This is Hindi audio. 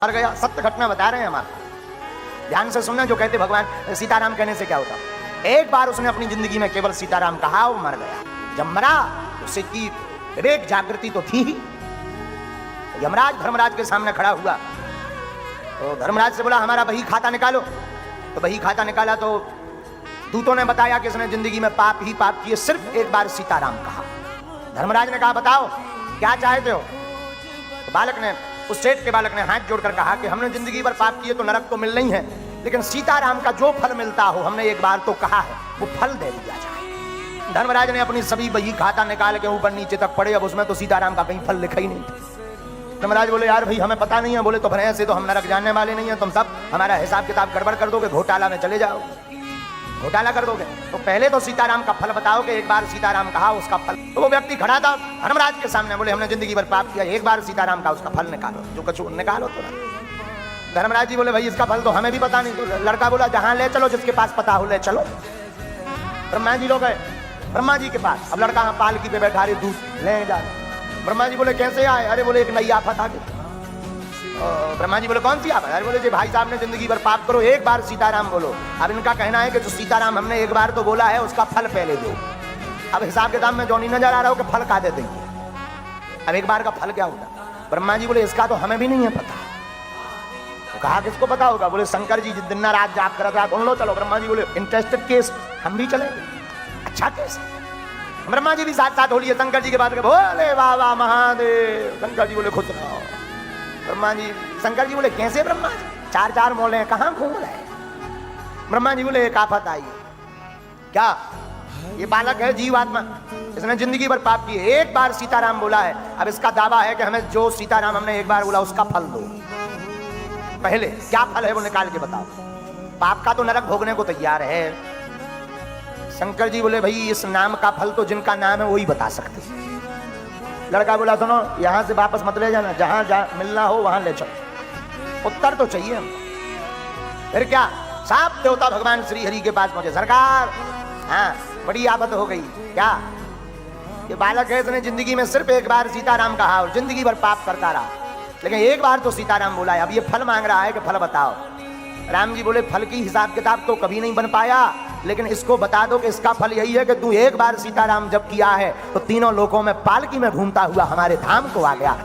मर गया। सत्य घटना बता रहे हैं हमारा, ध्यान से सुनना। जो कहते भगवान सीताराम कहने से क्या होता, एक बार उसने अपनी जिंदगी में केवल सीताराम कहा, वो मर गया। जब मरा उसे की विवेक जागृति तो थी ही। यमराज धर्मराज के सामने खड़ा हुआ तो धर्मराज से बोला हमारा बही खाता निकालो। तो बही खाता निकाला तो दूतों ने बताया कि इसने जिंदगी में पाप ही पाप किए, सिर्फ एक बार सीताराम कहा। धर्मराज ने कहा बताओ क्या चाहते हो। तो बालक ने, उस सेठ के बालक ने हाथ जोड़कर कहा कि हमने जिंदगी भर पाप किए तो नरक तो मिल नहीं है, लेकिन सीताराम का जो फल मिलता हो, हमने एक बार तो कहा है, वो फल दे दिया जाए। धर्मराज ने अपनी सभी बही खाता निकाल के ऊपर नीचे तक पड़े, अब उसमें तो सीताराम का कहीं फल लिखा ही नहीं। धर्मराज बोले यार भाई हमें पता नहीं है। बोले तो फिर ऐसे तो हम नरक जानने वाले नहीं है, तुम सब हमारा हिसाब किताब गड़बड़ कर दोगे, घोटाला में चले जाओ, घोटाला कर दोगे। तो पहले तो सीताराम का फल बताओ कि एक बार सीताराम कहा उसका फल। तो वो व्यक्ति खड़ा था धर्मराज के सामने, बोले हमने जिंदगी भर पाप किया, एक बार सीताराम का उसका फल निकालो, जो कछु निकालो तो। धर्मराज जी बोले भाई इसका फल तो हमें भी पता नहीं। तो लड़का बोला जहां ले चलो, जिसके पास पता हो ले चलो। ब्रह्मा जी लोग गए ब्रह्मा जी के पास। अब लड़का पालकी पे बैठा रहे, दूध ले जा रहे। ब्रह्मा जी बोले कैसे आए। अरे बोले एक नई आफत आ गई। ब्रह्मा जी बोले कौन सी आफत। अरे बोले जी भाई साहब ने जिंदगी भर पाप करो, एक बार सीताराम बोलो। अब इनका कहना है कि जो सीताराम हमने एक बार तो बोला है उसका फल पहले दो। अब हिसाब किताब में जो नहीं नजर आ रहा हो कि फल का दे देंगे। अब एक बार का फल क्या होता। ब्रह्मा जी बोले इसका तो हमें भी नहीं है पता। तो कहा किसको पता होगा। बोले शंकर जी दिन रात जाप कर रहा था, उन लो चलो। ब्रह्मा जी बोले इंटरेस्टेड केस, हम भी चलेंगे, अच्छा केस। ब्रह्मा जी भी साथ साथ हो लिए शंकर जी के बाद, बोले बाबा महादेव। शंकर जी बोले खुश रहो। ब्रह्मा जी, शंकर जी बोले कैसे ब्रह्मा जी, चार चार मोले कहाँ घूम रहे। ब्रह्मा जी बोले एक आफत आई। क्या। ये बालक है जीवात्मा, इसने जिंदगी भर पाप किए, एक बार सीताराम बोला है। अब इसका दावा है कि हमें जो सीताराम हमने एक बार बोला उसका फल दो। पहले क्या फल है वो निकाल के बताओ। पाप का तो नरक भोगने को तैयार है। शंकर जी बोले भाई इस नाम का फल तो जिनका नाम है वही बता सकते। लड़का बोला सुनो यहां से वापस मत ले जाना, जहां मिलना हो वहां ले चलो, उत्तर तो चाहिए हम। फिर क्या, साफ देवता भगवान श्री हरि के पास पहुंचे। सरकार हाँ बड़ी आफत हो गई। क्या। ये बालक है, इसने जिंदगी में सिर्फ एक बार सीताराम कहा और जिंदगी भर पाप करता रहा, लेकिन एक बार तो सीताराम बोला है। अब ये फल मांग रहा है कि फल बताओ। राम जी बोले फल की हिसाब किताब तो कभी नहीं बन पाया, लेकिन इसको बता दो कि इसका फल यही है कि तू एक बार सीताराम जब किया है तो तीनों लोकों में पालकी में घूमता हुआ हमारे धाम को आ गया।